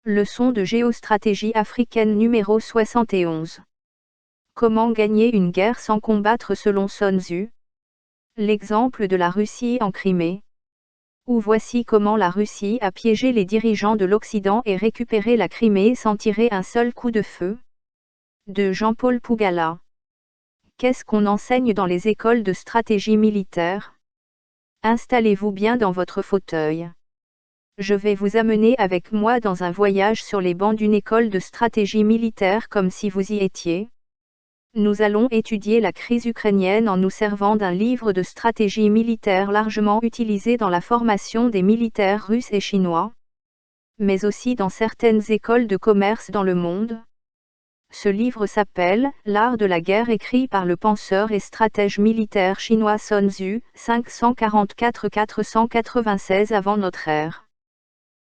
Leçon de géostratégie africaine numéro 71. Comment gagner une guerre sans combattre selon Sun Tzu? L'exemple de la Russie en Crimée. Ou voici comment la Russie a piégé les dirigeants de l'Occident et récupéré la Crimée sans tirer un seul coup de feu. De Jean-Paul Pougala. Qu'est-ce qu'on enseigne dans les écoles de stratégie militaire? Installez-vous bien dans votre fauteuil. Je vais vous amener avec moi dans un voyage sur les bancs d'une école de stratégie militaire comme si vous y étiez. Nous allons étudier la crise ukrainienne en nous servant d'un livre de stratégie militaire largement utilisé dans la formation des militaires russes et chinois, mais aussi dans certaines écoles de commerce dans le monde. Ce livre s'appelle « L'art de la guerre » écrit par le penseur et stratège militaire chinois Sun Tzu, 544-496 avant notre ère.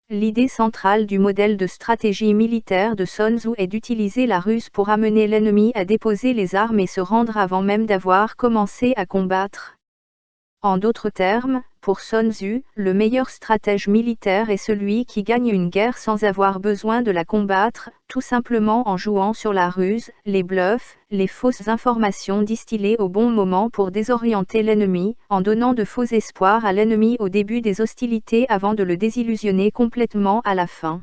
L'idée centrale du modèle de stratégie militaire de Sun Tzu est d'utiliser la ruse pour amener l'ennemi à déposer les armes et se rendre avant même d'avoir commencé à combattre. En d'autres termes, pour Sun Tzu, le meilleur stratège militaire est celui qui gagne une guerre sans avoir besoin de la combattre, tout simplement en jouant sur la ruse, les bluffs, les fausses informations distillées au bon moment pour désorienter l'ennemi, en donnant de faux espoirs à l'ennemi au début des hostilités avant de le désillusionner complètement à la fin.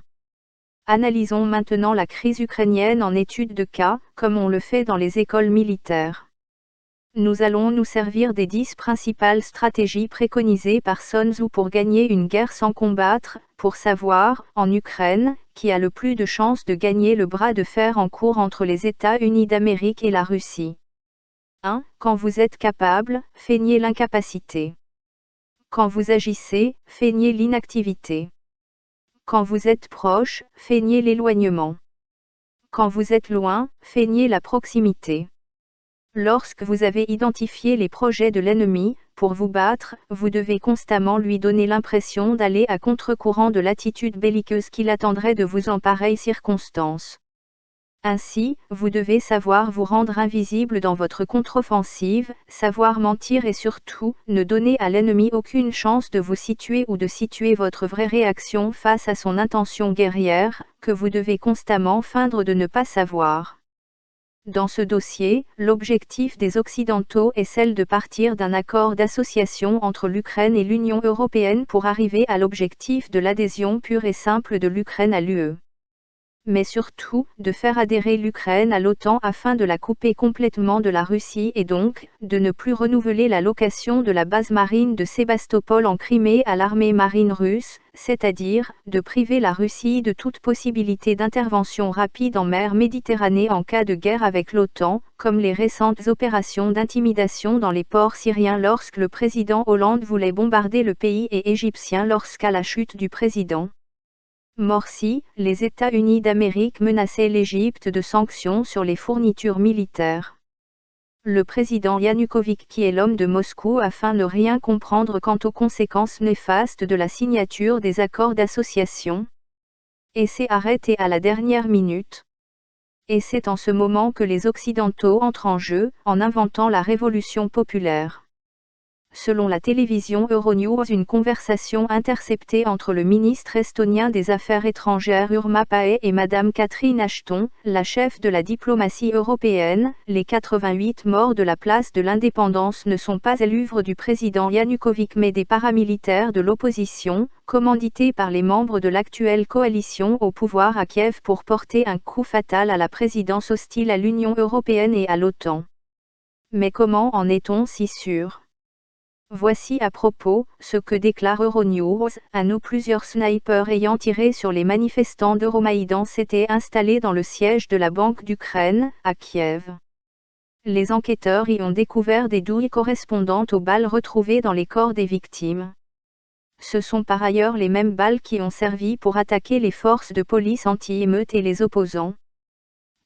Analysons maintenant la crise ukrainienne en étude de cas, comme on le fait dans les écoles militaires. Nous allons nous servir des 10 principales stratégies préconisées par Sun Tzu pour gagner une guerre sans combattre, pour savoir, en Ukraine, qui a le plus de chances de gagner le bras de fer en cours entre les États-Unis d'Amérique et la Russie. 1. Quand vous êtes capable, feignez l'incapacité. Quand vous agissez, feignez l'inactivité. Quand vous êtes proche, feignez l'éloignement. Quand vous êtes loin, feignez la proximité. Lorsque vous avez identifié les projets de l'ennemi, pour vous battre, vous devez constamment lui donner l'impression d'aller à contre-courant de l'attitude belliqueuse qu'il attendrait de vous en pareille circonstance. Ainsi, vous devez savoir vous rendre invisible dans votre contre-offensive, savoir mentir et surtout, ne donner à l'ennemi aucune chance de vous situer ou de situer votre vraie réaction face à son intention guerrière, que vous devez constamment feindre de ne pas savoir. Dans ce dossier, l'objectif des Occidentaux est celle de partir d'un accord d'association entre l'Ukraine et l'Union européenne pour arriver à l'objectif de l'adhésion pure et simple de l'Ukraine à l'UE. Mais surtout, de faire adhérer l'Ukraine à l'OTAN afin de la couper complètement de la Russie et donc, de ne plus renouveler la location de la base marine de Sébastopol en Crimée à l'armée marine russe, c'est-à-dire, de priver la Russie de toute possibilité d'intervention rapide en mer Méditerranée en cas de guerre avec l'OTAN, comme les récentes opérations d'intimidation dans les ports syriens lorsque le président Hollande voulait bombarder le pays et égyptien lorsqu'à la chute du président Morsi, les États-Unis d'Amérique menaçaient l'Égypte de sanctions sur les fournitures militaires. Le président Yanukovych qui est l'homme de Moscou afin de ne rien comprendre quant aux conséquences néfastes de la signature des accords d'association. Et s'est arrêté à la dernière minute. Et c'est en ce moment que les Occidentaux entrent en jeu, en inventant la révolution populaire. Selon la télévision Euronews, une conversation interceptée entre le ministre estonien des Affaires étrangères Urma Paet et Madame Catherine Ashton, la chef de la diplomatie européenne, les 88 morts de la place de l'Indépendance ne sont pas l'œuvre du président Yanukovych mais des paramilitaires de l'opposition, commandités par les membres de l'actuelle coalition au pouvoir à Kiev pour porter un coup fatal à la présidence hostile à l'Union européenne et à l'OTAN. Mais comment en est-on si sûr ? Voici à propos, ce que déclare Euronews, à nous plusieurs snipers ayant tiré sur les manifestants d'Euromaïdan s'étaient installés dans le siège de la Banque d'Ukraine, à Kiev. Les enquêteurs y ont découvert des douilles correspondantes aux balles retrouvées dans les corps des victimes. Ce sont par ailleurs les mêmes balles qui ont servi pour attaquer les forces de police anti-émeute et les opposants.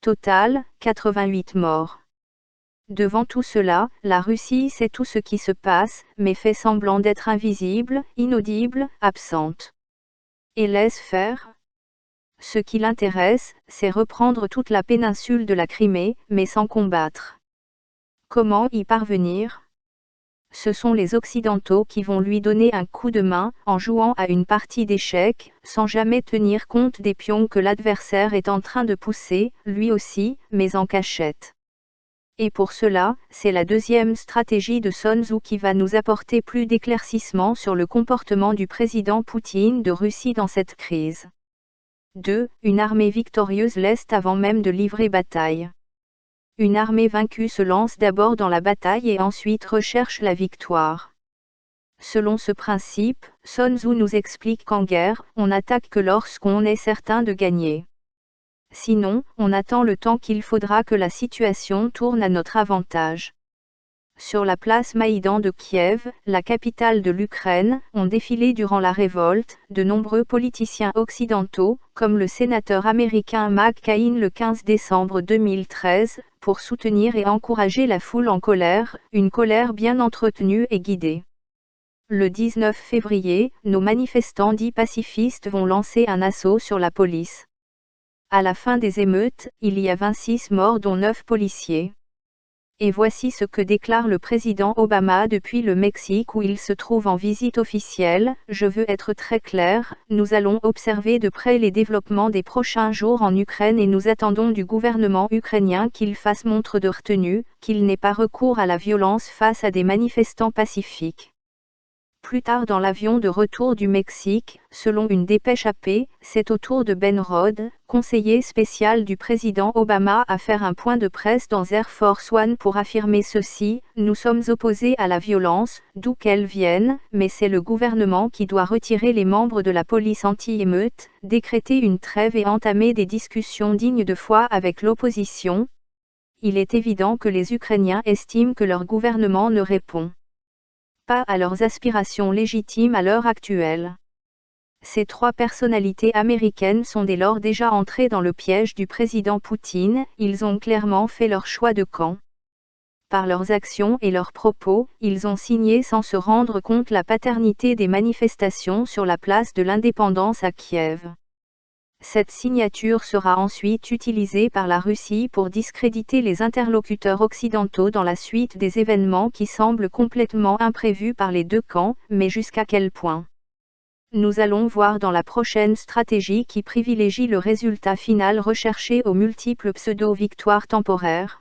Total, 88 morts. Devant tout cela, la Russie sait tout ce qui se passe, mais fait semblant d'être invisible, inaudible, absente. Et laisse faire. Ce qui l'intéresse, c'est reprendre toute la péninsule de la Crimée, mais sans combattre. Comment y parvenir ? Ce sont les Occidentaux qui vont lui donner un coup de main en jouant à une partie d'échecs, sans jamais tenir compte des pions que l'adversaire est en train de pousser, lui aussi, mais en cachette. Et pour cela, c'est la deuxième stratégie de Sun Tzu qui va nous apporter plus d'éclaircissements sur le comportement du président Poutine de Russie dans cette crise. 2. Une armée victorieuse l'est avant même de livrer bataille. Une armée vaincue se lance d'abord dans la bataille et ensuite recherche la victoire. Selon ce principe, Sun Tzu nous explique qu'en guerre, on n'attaque que lorsqu'on est certain de gagner. Sinon, on attend le temps qu'il faudra que la situation tourne à notre avantage. Sur la place Maïdan de Kiev, la capitale de l'Ukraine, ont défilé durant la révolte, de nombreux politiciens occidentaux, comme le sénateur américain McCain le 15 décembre 2013, pour soutenir et encourager la foule en colère, une colère bien entretenue et guidée. Le 19 février, nos manifestants dits pacifistes vont lancer un assaut sur la police. À la fin des émeutes, il y a 26 morts dont 9 policiers. Et voici ce que déclare le président Obama depuis le Mexique où il se trouve en visite officielle. Je veux être très clair, nous allons observer de près les développements des prochains jours en Ukraine et nous attendons du gouvernement ukrainien qu'il fasse montre de retenue, qu'il n'ait pas recours à la violence face à des manifestants pacifiques. Plus tard dans l'avion de retour du Mexique, selon une dépêche AP, c'est au tour de Ben Rhodes, conseiller spécial du président Obama, à faire un point de presse dans Air Force One pour affirmer ceci: nous sommes opposés à la violence, d'où qu'elle vienne, mais c'est le gouvernement qui doit retirer les membres de la police anti-émeute, décréter une trêve et entamer des discussions dignes de foi avec l'opposition. Il est évident que les Ukrainiens estiment que leur gouvernement ne répond pas à leurs aspirations légitimes à l'heure actuelle. Ces trois personnalités américaines sont dès lors déjà entrées dans le piège du président Poutine, ils ont clairement fait leur choix de camp. Par leurs actions et leurs propos, ils ont signé sans se rendre compte la paternité des manifestations sur la place de l'Indépendance à Kiev. Cette signature sera ensuite utilisée par la Russie pour discréditer les interlocuteurs occidentaux dans la suite des événements qui semblent complètement imprévus par les deux camps, mais jusqu'à quel point? Nous allons voir dans la prochaine stratégie qui privilégie le résultat final recherché aux multiples pseudo-victoires temporaires.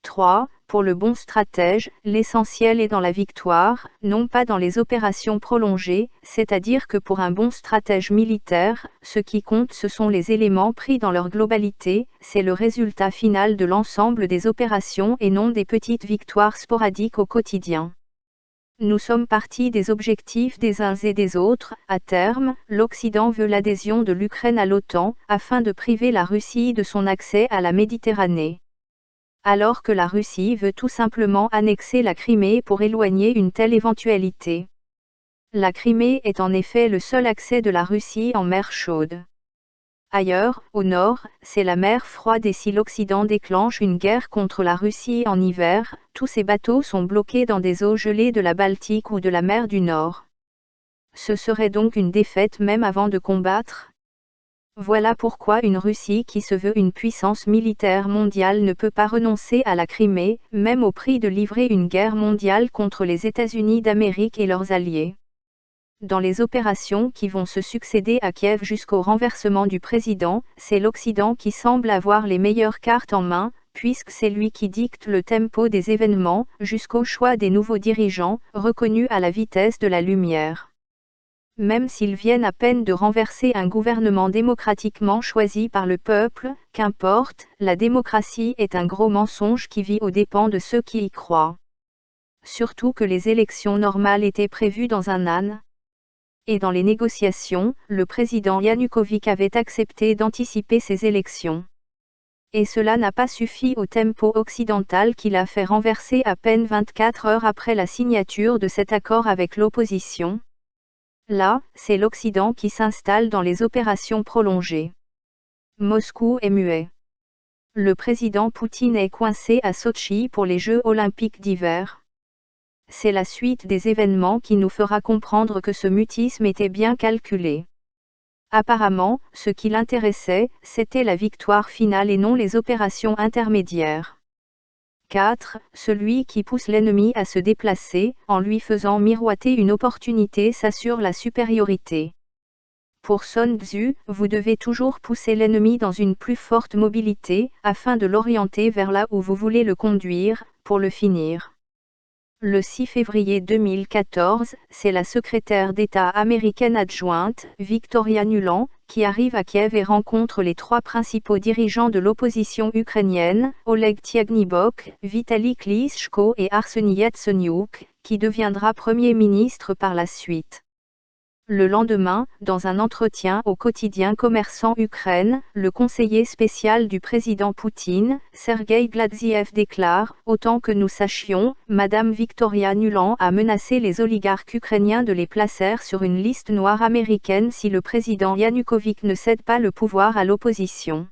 3. Pour le bon stratège, l'essentiel est dans la victoire, non pas dans les opérations prolongées, c'est-à-dire que pour un bon stratège militaire, ce qui compte ce sont les éléments pris dans leur globalité, c'est le résultat final de l'ensemble des opérations et non des petites victoires sporadiques au quotidien. Nous sommes partis des objectifs des uns et des autres. À terme, l'Occident veut l'adhésion de l'Ukraine à l'OTAN, afin de priver la Russie de son accès à la Méditerranée. Alors que la Russie veut tout simplement annexer la Crimée pour éloigner une telle éventualité. La Crimée est en effet le seul accès de la Russie en mer chaude. Ailleurs, au nord, c'est la mer froide et si l'Occident déclenche une guerre contre la Russie en hiver, tous ces bateaux sont bloqués dans des eaux gelées de la Baltique ou de la mer du Nord. Ce serait donc une défaite même avant de combattre. Voilà pourquoi une Russie qui se veut une puissance militaire mondiale ne peut pas renoncer à la Crimée, même au prix de livrer une guerre mondiale contre les États-Unis d'Amérique et leurs alliés. Dans les opérations qui vont se succéder à Kiev jusqu'au renversement du président, c'est l'Occident qui semble avoir les meilleures cartes en main, puisque c'est lui qui dicte le tempo des événements, jusqu'au choix des nouveaux dirigeants, reconnus à la vitesse de la lumière. Même s'ils viennent à peine de renverser un gouvernement démocratiquement choisi par le peuple, qu'importe, la démocratie est un gros mensonge qui vit aux dépens de ceux qui y croient. Surtout que les élections normales étaient prévues dans un an. Et dans les négociations, le président Yanukovych avait accepté d'anticiper ces élections. Et cela n'a pas suffi au tempo occidental qui l'a fait renverser à peine 24 heures après la signature de cet accord avec l'opposition. Là, c'est l'Occident qui s'installe dans les opérations prolongées. Moscou est muet. Le président Poutine est coincé à Sotchi pour les Jeux olympiques d'hiver. C'est la suite des événements qui nous fera comprendre que ce mutisme était bien calculé. Apparemment, ce qui l'intéressait, c'était la victoire finale et non les opérations intermédiaires. 4. Celui qui pousse l'ennemi à se déplacer, en lui faisant miroiter une opportunité, s'assure la supériorité. Pour Sun Tzu, vous devez toujours pousser l'ennemi dans une plus forte mobilité, afin de l'orienter vers là où vous voulez le conduire, pour le finir. Le 6 février 2014, c'est la secrétaire d'État américaine adjointe, Victoria Nuland, qui arrive à Kiev et rencontre les 3 principaux dirigeants de l'opposition ukrainienne, Oleg Tyagnybok, Vitaly Klitschko et Arseniy Yatsenyuk, qui deviendra Premier ministre par la suite. Le lendemain, dans un entretien au quotidien Commerçant Ukraine, le conseiller spécial du président Poutine, Sergueï Gladziev déclare « Autant que nous sachions, Madame Victoria Nuland a menacé les oligarques ukrainiens de les placer sur une liste noire américaine si le président Yanukovych ne cède pas le pouvoir à l'opposition.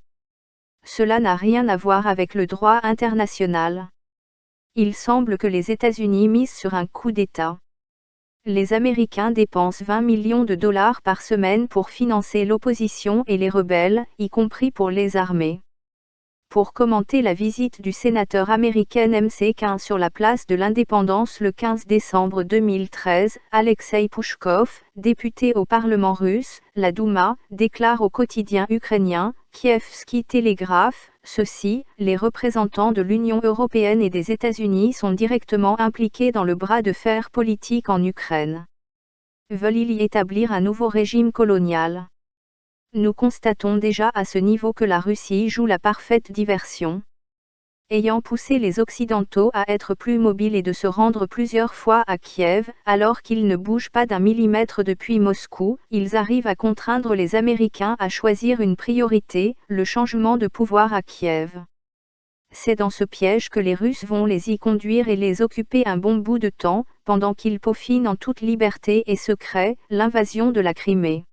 Cela n'a rien à voir avec le droit international. Il semble que les États-Unis misent sur un coup d'État. Les Américains dépensent 20 millions de dollars par semaine pour financer l'opposition et les rebelles, y compris pour les armées. » Pour commenter la visite du sénateur américain MC15 sur la place de l'Indépendance le 15 décembre 2013, Alexei Pouchkov, député au Parlement russe, la Douma, déclare au quotidien ukrainien, Kievski Telegraph, ceci, les représentants de l'Union européenne et des États-Unis sont directement impliqués dans le bras de fer politique en Ukraine. Veulent-ils y établir un nouveau régime colonial? Nous constatons déjà à ce niveau que la Russie joue la parfaite diversion. Ayant poussé les Occidentaux à être plus mobiles et de se rendre plusieurs fois à Kiev, alors qu'ils ne bougent pas d'un millimètre depuis Moscou, ils arrivent à contraindre les Américains à choisir une priorité, le changement de pouvoir à Kiev. C'est dans ce piège que les Russes vont les y conduire et les occuper un bon bout de temps, pendant qu'ils peaufinent en toute liberté et secret, l'invasion de la Crimée.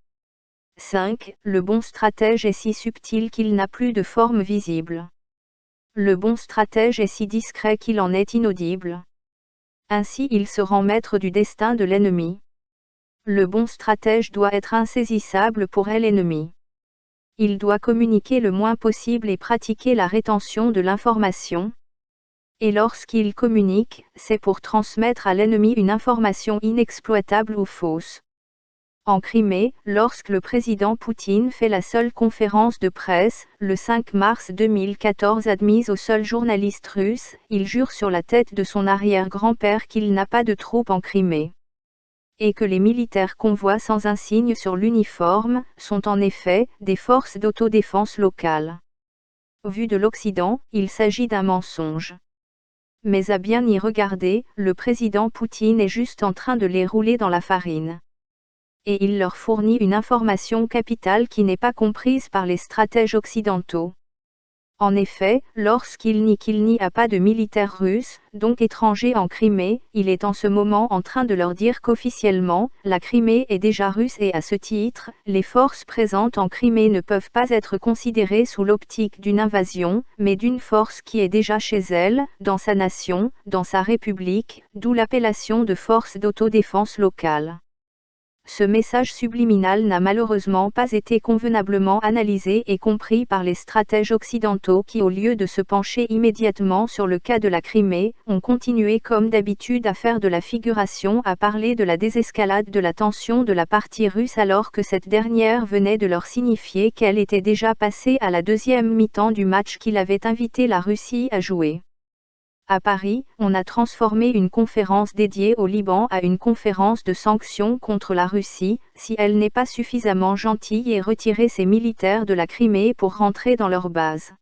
5. Le bon stratège est si subtil qu'il n'a plus de forme visible. Le bon stratège est si discret qu'il en est inaudible. Ainsi il se rend maître du destin de l'ennemi. Le bon stratège doit être insaisissable pour l'ennemi. Il doit communiquer le moins possible et pratiquer la rétention de l'information. Et lorsqu'il communique, c'est pour transmettre à l'ennemi une information inexploitable ou fausse. En Crimée, lorsque le président Poutine fait la seule conférence de presse, le 5 mars 2014 admise aux seuls journalistes russes, il jure sur la tête de son arrière-grand-père qu'il n'a pas de troupes en Crimée. Et que les militaires qu'on voit sans insigne sur l'uniforme, sont en effet, des forces d'autodéfense locales. Vu de l'Occident, il s'agit d'un mensonge. Mais à bien y regarder, le président Poutine est juste en train de les rouler dans la farine. Et il leur fournit une information capitale qui n'est pas comprise par les stratèges occidentaux. En effet, lorsqu'il nie qu'il n'y a pas de militaires russes, donc étrangers en Crimée, il est en ce moment en train de leur dire qu'officiellement, la Crimée est déjà russe et à ce titre, les forces présentes en Crimée ne peuvent pas être considérées sous l'optique d'une invasion, mais d'une force qui est déjà chez elle, dans sa nation, dans sa république, d'où l'appellation de force d'autodéfense locale. Ce message subliminal n'a malheureusement pas été convenablement analysé et compris par les stratèges occidentaux qui, au lieu de se pencher immédiatement sur le cas de la Crimée, ont continué comme d'habitude à faire de la figuration, à parler de la désescalade de la tension de la partie russe alors que cette dernière venait de leur signifier qu'elle était déjà passée à la deuxième mi-temps du match qu'il avait invité la Russie à jouer. À Paris, on a transformé une conférence dédiée au Liban à une conférence de sanctions contre la Russie, si elle n'est pas suffisamment gentille et retirer ses militaires de la Crimée pour rentrer dans leur base.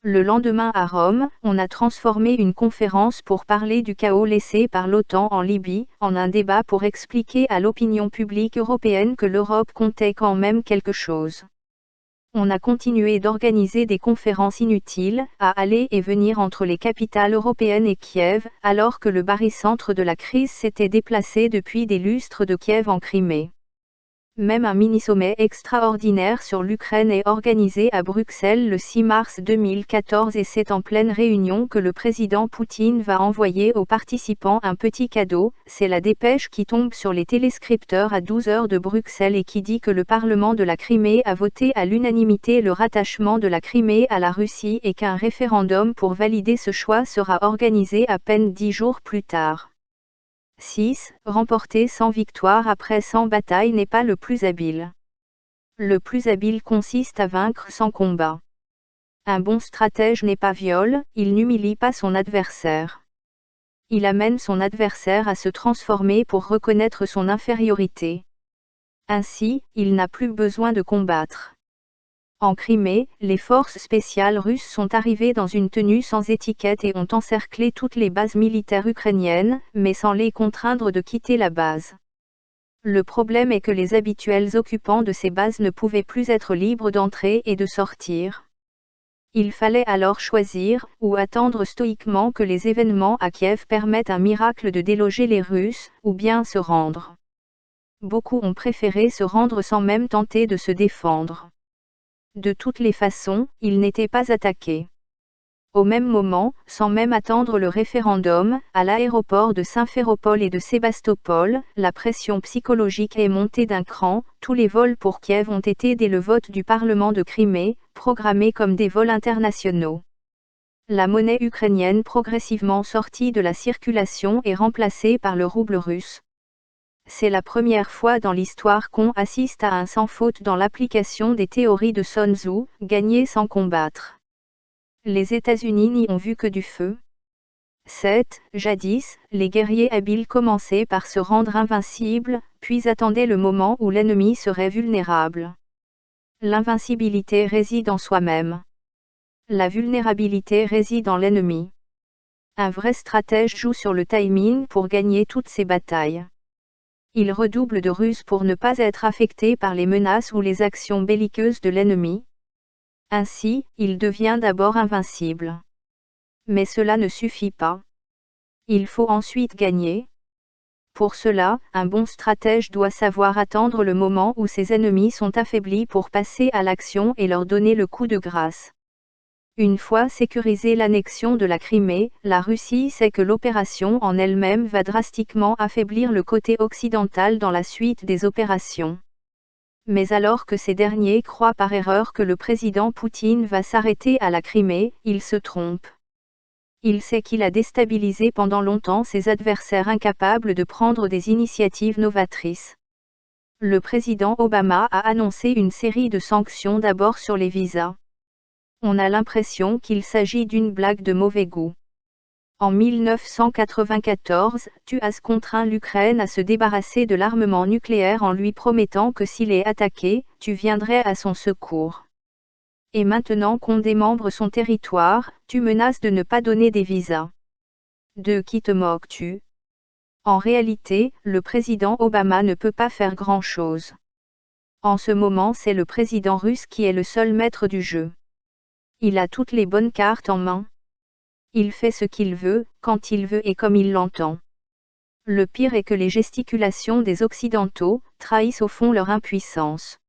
Le lendemain à Rome, on a transformé une conférence pour parler du chaos laissé par l'OTAN en Libye, en un débat pour expliquer à l'opinion publique européenne que l'Europe comptait quand même quelque chose. On a continué d'organiser des conférences inutiles, à aller et venir entre les capitales européennes et Kiev, alors que le barycentre de la crise s'était déplacé depuis des lustres de Kiev en Crimée. Même un mini-sommet extraordinaire sur l'Ukraine est organisé à Bruxelles le 6 mars 2014 et c'est en pleine réunion que le président Poutine va envoyer aux participants un petit cadeau. C'est la dépêche qui tombe sur les téléscripteurs à 12 heures de Bruxelles et qui dit que le Parlement de la Crimée a voté à l'unanimité le rattachement de la Crimée à la Russie et qu'un référendum pour valider ce choix sera organisé à peine 10 jours plus tard. 6. Remporter sans victoire après 100 batailles n'est pas le plus habile. Le plus habile consiste à vaincre sans combat. Un bon stratège n'est pas viol, il n'humilie pas son adversaire. Il amène son adversaire à se transformer pour reconnaître son infériorité. Ainsi, il n'a plus besoin de combattre. En Crimée, les forces spéciales russes sont arrivées dans une tenue sans étiquette et ont encerclé toutes les bases militaires ukrainiennes, mais sans les contraindre de quitter la base. Le problème est que les habituels occupants de ces bases ne pouvaient plus être libres d'entrer et de sortir. Il fallait alors choisir, ou attendre stoïquement que les événements à Kiev permettent un miracle de déloger les Russes, ou bien se rendre. Beaucoup ont préféré se rendre sans même tenter de se défendre. De toutes les façons, ils n'étaient pas attaqués. Au même moment, sans même attendre le référendum, à l'aéroport de Simferopol et de Sébastopol, la pression psychologique est montée d'un cran. Tous les vols pour Kiev ont été dès le vote du Parlement de Crimée, programmés comme des vols internationaux. La monnaie ukrainienne progressivement sortie de la circulation est remplacée par le rouble russe. C'est la première fois dans l'histoire qu'on assiste à un sans faute dans l'application des théories de Sun Tzu, gagner sans combattre. Les États-Unis n'y ont vu que du feu. 7. Jadis, les guerriers habiles commençaient par se rendre invincibles, puis attendaient le moment où l'ennemi serait vulnérable. L'invincibilité réside en soi-même. La vulnérabilité réside en l'ennemi. Un vrai stratège joue sur le timing pour gagner toutes ses batailles. Il redouble de ruse pour ne pas être affecté par les menaces ou les actions belliqueuses de l'ennemi. Ainsi, il devient d'abord invincible. Mais cela ne suffit pas. Il faut ensuite gagner. Pour cela, un bon stratège doit savoir attendre le moment où ses ennemis sont affaiblis pour passer à l'action et leur donner le coup de grâce. Une fois sécurisée l'annexion de la Crimée, la Russie sait que l'opération en elle-même va drastiquement affaiblir le côté occidental dans la suite des opérations. Mais alors que ces derniers croient par erreur que le président Poutine va s'arrêter à la Crimée, il se trompe. Il sait qu'il a déstabilisé pendant longtemps ses adversaires incapables de prendre des initiatives novatrices. Le président Obama a annoncé une série de sanctions d'abord sur les visas. On a l'impression qu'il s'agit d'une blague de mauvais goût. En 1994, Tuas contraint l'Ukraine à se débarrasser de l'armement nucléaire en lui promettant que s'il est attaqué, tu viendrais à son secours. Et maintenant qu'on démembre son territoire, tu menaces de ne pas donner des visas. De qui te moques-tu? En réalité, le président Obama ne peut pas faire grand-chose. En ce moment, c'est le président russe qui est le seul maître du jeu. Il a toutes les bonnes cartes en main. Il fait ce qu'il veut, quand il veut et comme il l'entend. Le pire est que les gesticulations des Occidentaux trahissent au fond leur impuissance.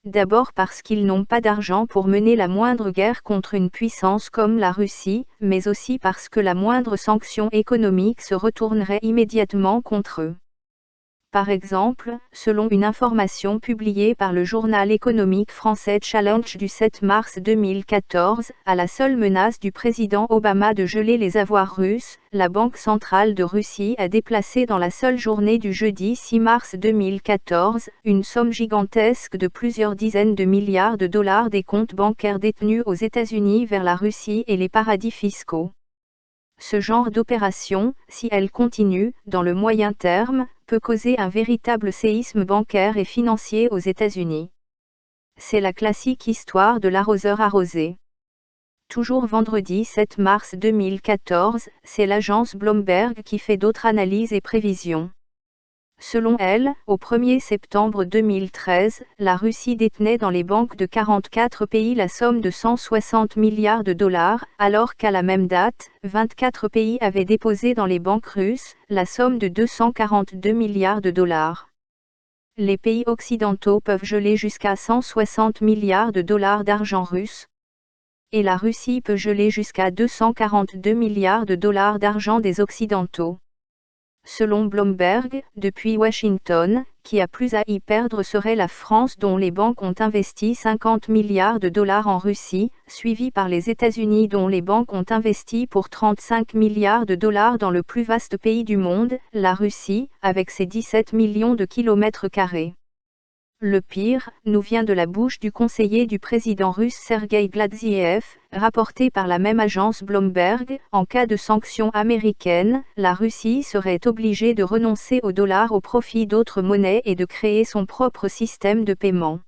D'abord parce qu'ils n'ont pas d'argent pour mener la moindre guerre contre une puissance comme la Russie, mais aussi parce que la moindre sanction économique se retournerait immédiatement contre eux. Par exemple, selon une information publiée par le journal économique français Challenge du 7 mars 2014, à la seule menace du président Obama de geler les avoirs russes, la Banque centrale de Russie a déplacé dans la seule journée du jeudi 6 mars 2014, une somme gigantesque de plusieurs dizaines de milliards de dollars des comptes bancaires détenus aux États-Unis vers la Russie et les paradis fiscaux. Ce genre d'opération, si elle continue, dans le moyen terme, peut causer un véritable séisme bancaire et financier aux États-Unis. C'est la classique histoire de l'arroseur arrosé. Toujours vendredi 7 mars 2014, c'est l'agence Bloomberg qui fait d'autres analyses et prévisions. Selon elle, au 1er septembre 2013, la Russie détenait dans les banques de 44 pays la somme de 160 milliards de dollars, alors qu'à la même date, 24 pays avaient déposé dans les banques russes la somme de 242 milliards de dollars. Les pays occidentaux peuvent geler jusqu'à 160 milliards de dollars d'argent russe, et la Russie peut geler jusqu'à 242 milliards de dollars d'argent des Occidentaux. Selon Bloomberg, depuis Washington, qui a plus à y perdre serait la France dont les banques ont investi 50 milliards de dollars en Russie, suivi par les États-Unis dont les banques ont investi pour 35 milliards de dollars dans le plus vaste pays du monde, la Russie, avec ses 17 millions de kilomètres carrés. Le pire, nous vient de la bouche du conseiller du président russe Sergueï Gladзiev, rapporté par la même agence Bloomberg. En cas de sanctions américaines, la Russie serait obligée de renoncer au dollar au profit d'autres monnaies et de créer son propre système de paiement.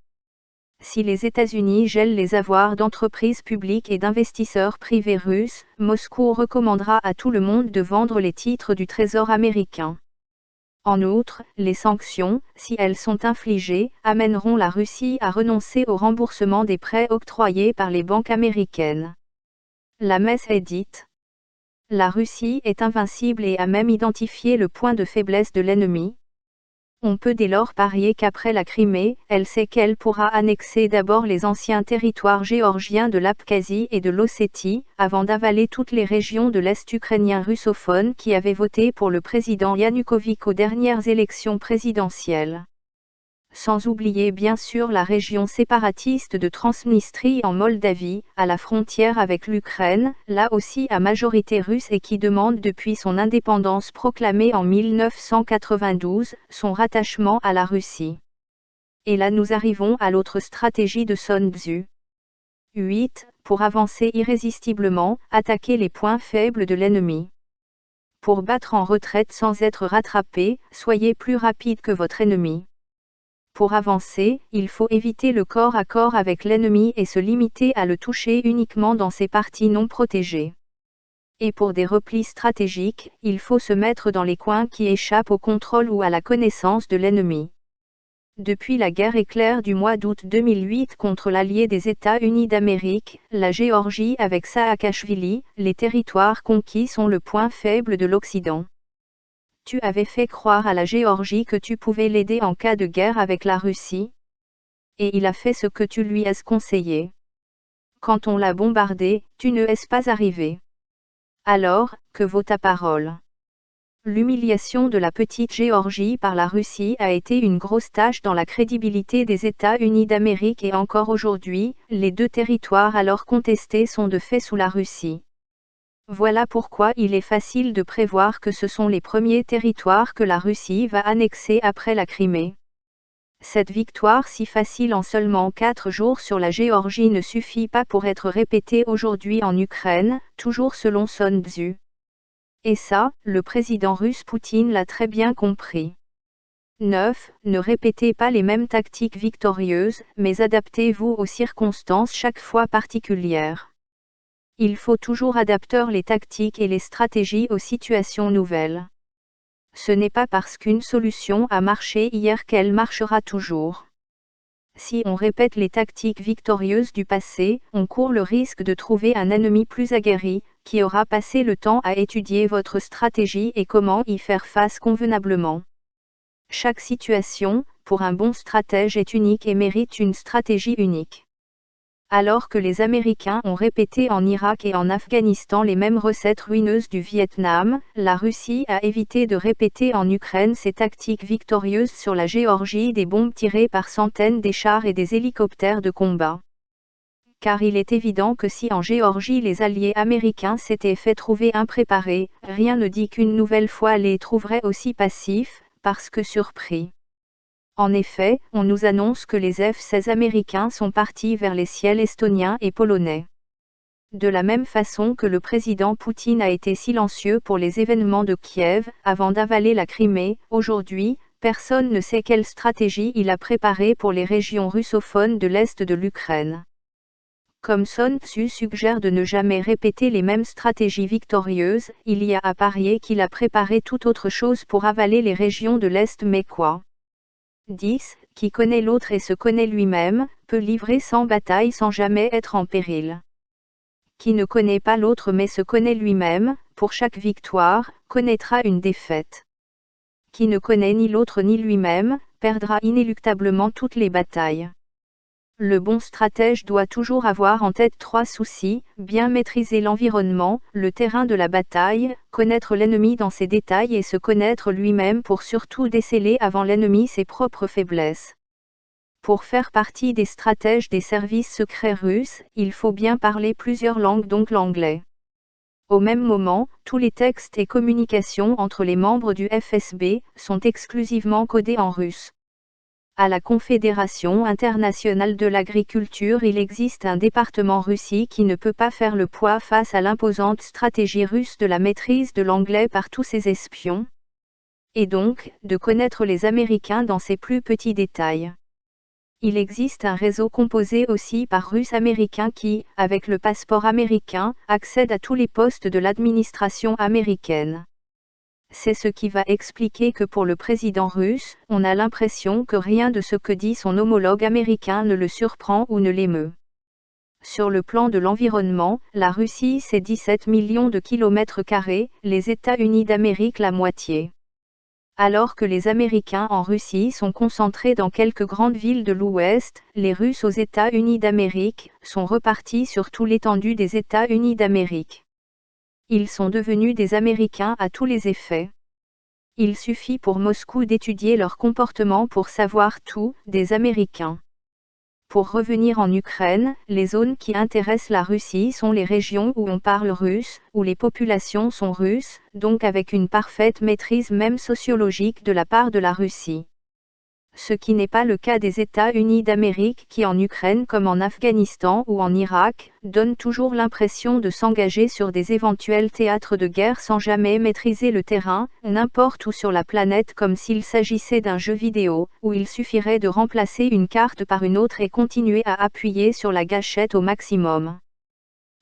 Si les États-Unis gèlent les avoirs d'entreprises publiques et d'investisseurs privés russes, Moscou recommandera à tout le monde de vendre les titres du Trésor américain. En outre, les sanctions, si elles sont infligées, amèneront la Russie à renoncer au remboursement des prêts octroyés par les banques américaines. La messe est dite. La Russie est invincible et a même identifié le point de faiblesse de l'ennemi. On peut dès lors parier qu'après la Crimée, elle sait qu'elle pourra annexer d'abord les anciens territoires géorgiens de l'Abkhazie et de l'Ossétie, avant d'avaler toutes les régions de l'Est ukrainien russophone qui avaient voté pour le président Yanukovych aux dernières élections présidentielles. Sans oublier bien sûr la région séparatiste de Transnistrie en Moldavie, à la frontière avec l'Ukraine, là aussi à majorité russe et qui demande depuis son indépendance proclamée en 1992, son rattachement à la Russie. Et là nous arrivons à l'autre stratégie de Sun Tzu. 8. Pour avancer irrésistiblement, attaquer les points faibles de l'ennemi. Pour battre en retraite sans être rattrapé, soyez plus rapide que votre ennemi. Pour avancer, il faut éviter le corps à corps avec l'ennemi et se limiter à le toucher uniquement dans ses parties non protégées. Et pour des replis stratégiques, il faut se mettre dans les coins qui échappent au contrôle ou à la connaissance de l'ennemi. Depuis la guerre éclair du mois d'août 2008 contre l'allié des États-Unis d'Amérique, la Géorgie avec Saakashvili, les territoires conquis sont le point faible de l'Occident. Tu avais fait croire à la Géorgie que tu pouvais l'aider en cas de guerre avec la Russie. Et il a fait ce que tu lui as conseillé. Quand on l'a bombardé, tu ne es pas arrivé. Alors, que vaut ta parole? L'humiliation de la petite Géorgie par la Russie a été une grosse tâche dans la crédibilité des États-Unis d'Amérique et encore aujourd'hui, les deux territoires alors contestés sont de fait sous la Russie. Voilà pourquoi il est facile de prévoir que ce sont les premiers territoires que la Russie va annexer après la Crimée. Cette victoire si facile en seulement 4 jours sur la Géorgie ne suffit pas pour être répétée aujourd'hui en Ukraine, toujours selon Sun Tzu. Et ça, le président russe Poutine l'a très bien compris. 9. Ne répétez pas les mêmes tactiques victorieuses, mais adaptez-vous aux circonstances chaque fois particulières. Il faut toujours adapter les tactiques et les stratégies aux situations nouvelles. Ce n'est pas parce qu'une solution a marché hier qu'elle marchera toujours. Si on répète les tactiques victorieuses du passé, on court le risque de trouver un ennemi plus aguerri, qui aura passé le temps à étudier votre stratégie et comment y faire face convenablement. Chaque situation, pour un bon stratège, est unique et mérite une stratégie unique. Alors que les Américains ont répété en Irak et en Afghanistan les mêmes recettes ruineuses du Vietnam, la Russie a évité de répéter en Ukraine ses tactiques victorieuses sur la Géorgie, des bombes tirées par centaines, des chars et des hélicoptères de combat. Car il est évident que si en Géorgie les alliés américains s'étaient fait trouver impréparés, rien ne dit qu'une nouvelle fois les trouverait aussi passifs, parce que surpris. En effet, on nous annonce que les F-16 américains sont partis vers les ciels estoniens et polonais. De la même façon que le président Poutine a été silencieux pour les événements de Kiev, avant d'avaler la Crimée, aujourd'hui, personne ne sait quelle stratégie il a préparée pour les régions russophones de l'Est de l'Ukraine. Comme Sun Tzu suggère de ne jamais répéter les mêmes stratégies victorieuses, il y a à parier qu'il a préparé tout autre chose pour avaler les régions de l'Est, mais quoi? 10. Qui connaît l'autre et se connaît lui-même, peut livrer sans bataille sans jamais être en péril. Qui ne connaît pas l'autre mais se connaît lui-même, pour chaque victoire, connaîtra une défaite. Qui ne connaît ni l'autre ni lui-même, perdra inéluctablement toutes les batailles. Le bon stratège doit toujours avoir en tête 3 soucis: bien maîtriser l'environnement, le terrain de la bataille, connaître l'ennemi dans ses détails et se connaître lui-même pour surtout déceler avant l'ennemi ses propres faiblesses. Pour faire partie des stratèges des services secrets russes, il faut bien parler plusieurs langues, donc l'anglais. Au même moment, tous les textes et communications entre les membres du FSB sont exclusivement codés en russe. À la Confédération internationale de l'agriculture, il existe un département Russie qui ne peut pas faire le poids face à l'imposante stratégie russe de la maîtrise de l'anglais par tous ses espions, et donc, de connaître les Américains dans ses plus petits détails. Il existe un réseau composé aussi par Russes américains qui, avec le passeport américain, accèdent à tous les postes de l'administration américaine. C'est ce qui va expliquer que pour le président russe, on a l'impression que rien de ce que dit son homologue américain ne le surprend ou ne l'émeut. Sur le plan de l'environnement, la Russie c'est 17 millions de kilomètres carrés, les États-Unis d'Amérique la moitié. Alors que les Américains en Russie sont concentrés dans quelques grandes villes de l'Ouest, les Russes aux États-Unis d'Amérique sont repartis sur toute l'étendue des États-Unis d'Amérique. Ils sont devenus des Américains à tous les effets. Il suffit pour Moscou d'étudier leur comportement pour savoir tout des Américains. Pour revenir en Ukraine, les zones qui intéressent la Russie sont les régions où on parle russe, où les populations sont russes, donc avec une parfaite maîtrise même sociologique de la part de la Russie. Ce qui n'est pas le cas des États-Unis d'Amérique qui en Ukraine comme en Afghanistan ou en Irak, donnent toujours l'impression de s'engager sur des éventuels théâtres de guerre sans jamais maîtriser le terrain, n'importe où sur la planète, comme s'il s'agissait d'un jeu vidéo, où il suffirait de remplacer une carte par une autre et continuer à appuyer sur la gâchette au maximum.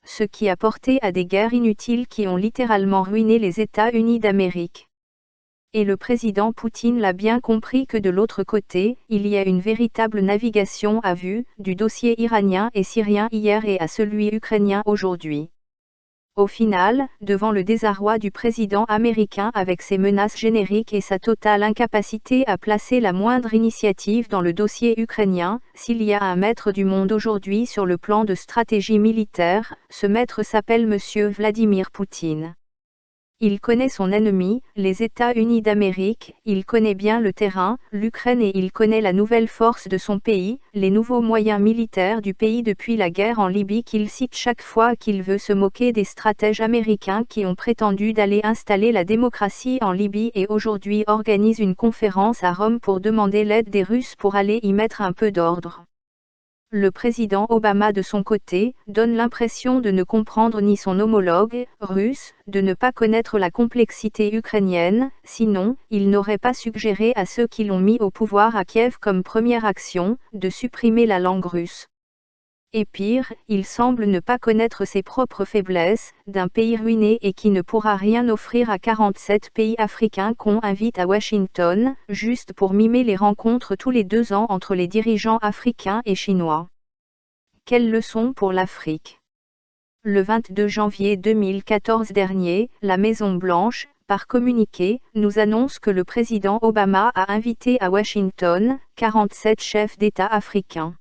Ce qui a porté à des guerres inutiles qui ont littéralement ruiné les États-Unis d'Amérique. Et le président Poutine l'a bien compris que de l'autre côté, il y a une véritable navigation à vue, du dossier iranien et syrien hier et à celui ukrainien aujourd'hui. Au final, devant le désarroi du président américain avec ses menaces génériques et sa totale incapacité à placer la moindre initiative dans le dossier ukrainien, s'il y a un maître du monde aujourd'hui sur le plan de stratégie militaire, ce maître s'appelle Monsieur Vladimir Poutine. Il connaît son ennemi, les États-Unis d'Amérique, il connaît bien le terrain, l'Ukraine et il connaît la nouvelle force de son pays, les nouveaux moyens militaires du pays depuis la guerre en Libye qu'il cite chaque fois qu'il veut se moquer des stratèges américains qui ont prétendu d'aller installer la démocratie en Libye et aujourd'hui organise une conférence à Rome pour demander l'aide des Russes pour aller y mettre un peu d'ordre. Le président Obama de son côté, donne l'impression de ne comprendre ni son homologue russe, de ne pas connaître la complexité ukrainienne, sinon, il n'aurait pas suggéré à ceux qui l'ont mis au pouvoir à Kiev comme première action, de supprimer la langue russe. Et pire, il semble ne pas connaître ses propres faiblesses, d'un pays ruiné et qui ne pourra rien offrir à 47 pays africains qu'on invite à Washington, juste pour mimer les rencontres tous les 2 ans entre les dirigeants africains et chinois. Quelle leçon pour l'Afrique? Le 22 janvier 2014 dernier, la Maison-Blanche, par communiqué, nous annonce que le président Obama a invité à Washington 47 chefs d'État africains.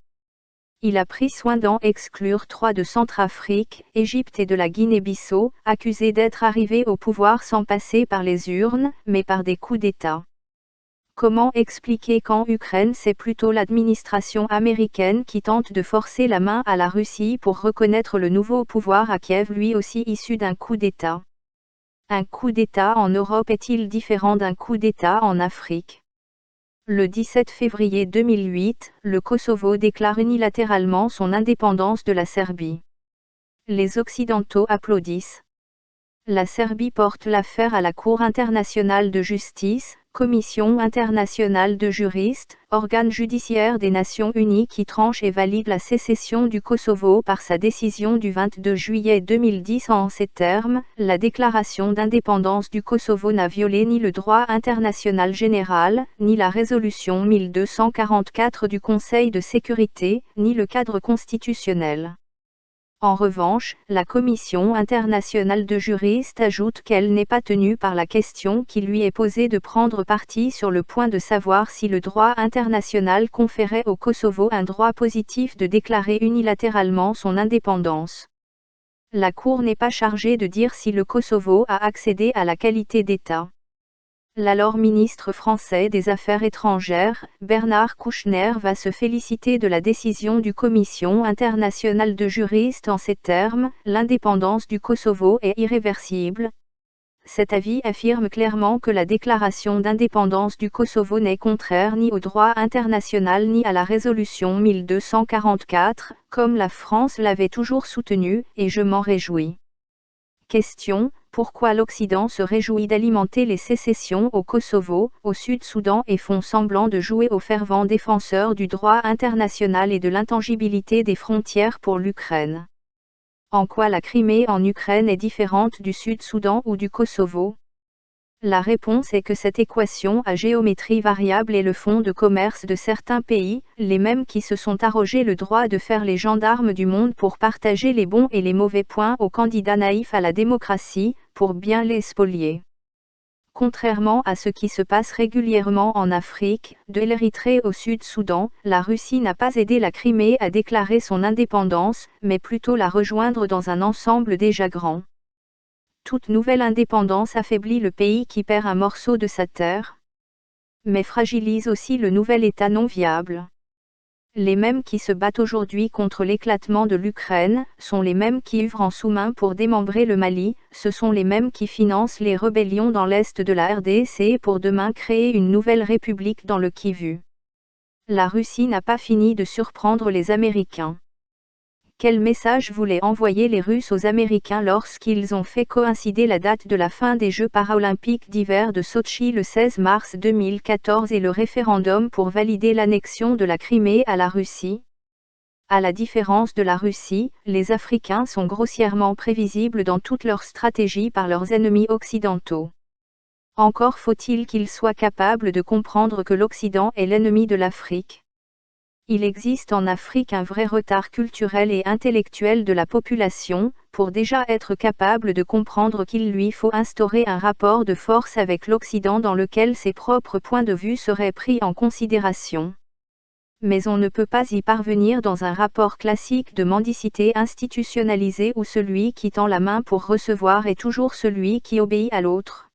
Il a pris soin d'en exclure 3 de Centrafrique, Égypte et de la Guinée-Bissau, accusés d'être arrivés au pouvoir sans passer par les urnes, mais par des coups d'État. Comment expliquer qu'en Ukraine c'est plutôt l'administration américaine qui tente de forcer la main à la Russie pour reconnaître le nouveau pouvoir à Kiev lui aussi issu d'un coup d'État? Un coup d'État en Europe est-il différent d'un coup d'État en Afrique? Le 17 février 2008, le Kosovo déclare unilatéralement son indépendance de la Serbie. Les Occidentaux applaudissent. La Serbie porte l'affaire à la Cour internationale de justice, Commission internationale de juristes, organe judiciaire des Nations unies qui tranche et valide la sécession du Kosovo par sa décision du 22 juillet 2010 en ces termes, la déclaration d'indépendance du Kosovo n'a violé ni le droit international général, ni la résolution 1244 du Conseil de sécurité, ni le cadre constitutionnel. En revanche, la Commission internationale de juristes ajoute qu'elle n'est pas tenue par la question qui lui est posée de prendre parti sur le point de savoir si le droit international conférait au Kosovo un droit positif de déclarer unilatéralement son indépendance. La Cour n'est pas chargée de dire si le Kosovo a accédé à la qualité d'État. L'alors ministre français des Affaires étrangères, Bernard Kouchner, va se féliciter de la décision du Commission internationale de juristes en ces termes: l'indépendance du Kosovo est irréversible. Cet avis affirme clairement que la déclaration d'indépendance du Kosovo n'est contraire ni au droit international ni à la résolution 1244, comme la France l'avait toujours soutenu, et je m'en réjouis. Question: pourquoi l'Occident se réjouit d'alimenter les sécessions au Kosovo, au Sud-Soudan et font semblant de jouer aux fervents défenseurs du droit international et de l'intangibilité des frontières pour l'Ukraine? En quoi la Crimée en Ukraine est différente du Sud-Soudan ou du Kosovo? La réponse est que cette équation à géométrie variable est le fonds de commerce de certains pays, les mêmes qui se sont arrogés le droit de faire les gendarmes du monde pour partager les bons et les mauvais points aux candidats naïfs à la démocratie, pour bien les spolier. Contrairement à ce qui se passe régulièrement en Afrique, de l'Érythrée au Sud-Soudan, la Russie n'a pas aidé la Crimée à déclarer son indépendance, mais plutôt la rejoindre dans un ensemble déjà grand. Toute nouvelle indépendance affaiblit le pays qui perd un morceau de sa terre, mais fragilise aussi le nouvel État non viable. Les mêmes qui se battent aujourd'hui contre l'éclatement de l'Ukraine, sont les mêmes qui œuvrent en sous-main pour démembrer le Mali, ce sont les mêmes qui financent les rébellions dans l'est de la RDC pour demain créer une nouvelle république dans le Kivu. La Russie n'a pas fini de surprendre les Américains. Quel message voulaient envoyer les Russes aux Américains lorsqu'ils ont fait coïncider la date de la fin des Jeux paralympiques d'hiver de Sotchi le 16 mars 2014 et le référendum pour valider l'annexion de la Crimée à la Russie? À la différence de la Russie, les Africains sont grossièrement prévisibles dans toute leur stratégie par leurs ennemis occidentaux. Encore faut-il qu'ils soient capables de comprendre que l'Occident est l'ennemi de l'Afrique. Il existe en Afrique un vrai retard culturel et intellectuel de la population, pour déjà être capable de comprendre qu'il lui faut instaurer un rapport de force avec l'Occident dans lequel ses propres points de vue seraient pris en considération. Mais on ne peut pas y parvenir dans un rapport classique de mendicité institutionnalisée où celui qui tend la main pour recevoir est toujours celui qui obéit à l'autre.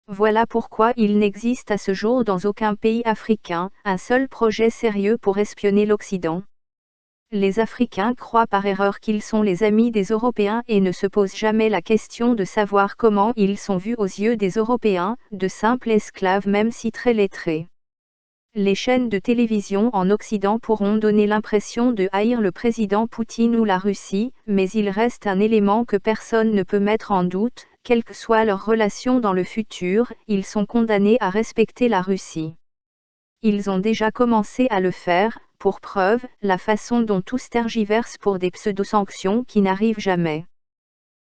Voilà pourquoi il n'existe à ce jour dans aucun pays africain, un seul projet sérieux pour espionner l'Occident. Les Africains croient par erreur qu'ils sont les amis des Européens et ne se posent jamais la question de savoir comment ils sont vus aux yeux des Européens, de simples esclaves même si très lettrés. Les chaînes de télévision en Occident pourront donner l'impression de haïr le président Poutine ou la Russie, mais il reste un élément que personne ne peut mettre en doute: quelle que soit leur relation dans le futur, ils sont condamnés à respecter la Russie. Ils ont déjà commencé à le faire, pour preuve, la façon dont tous tergiversent pour des pseudo-sanctions qui n'arrivent jamais.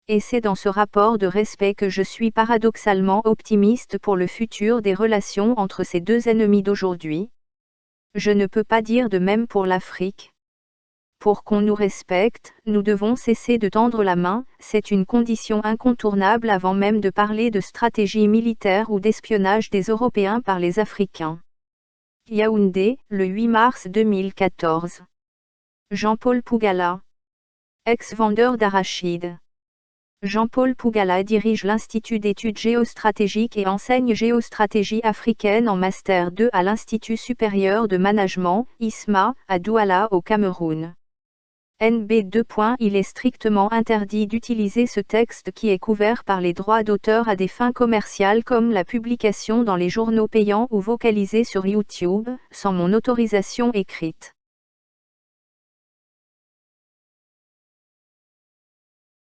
Et c'est dans ce rapport de respect que je suis paradoxalement optimiste pour le futur des relations entre ces deux ennemis d'aujourd'hui. Je ne peux pas dire de même pour l'Afrique. Pour qu'on nous respecte, nous devons cesser de tendre la main, c'est une condition incontournable avant même de parler de stratégie militaire ou d'espionnage des Européens par les Africains. Yaoundé, le 8 mars 2014. Jean-Paul Pougala, ex-vendeur d'arachides. Jean-Paul Pougala dirige l'Institut d'études géostratégiques et enseigne géostratégie africaine en Master 2 à l'Institut supérieur de management, ISMA, à Douala au Cameroun. NB 2. Il est strictement interdit d'utiliser ce texte qui est couvert par les droits d'auteur à des fins commerciales comme la publication dans les journaux payants ou vocalisé sur YouTube, sans mon autorisation écrite.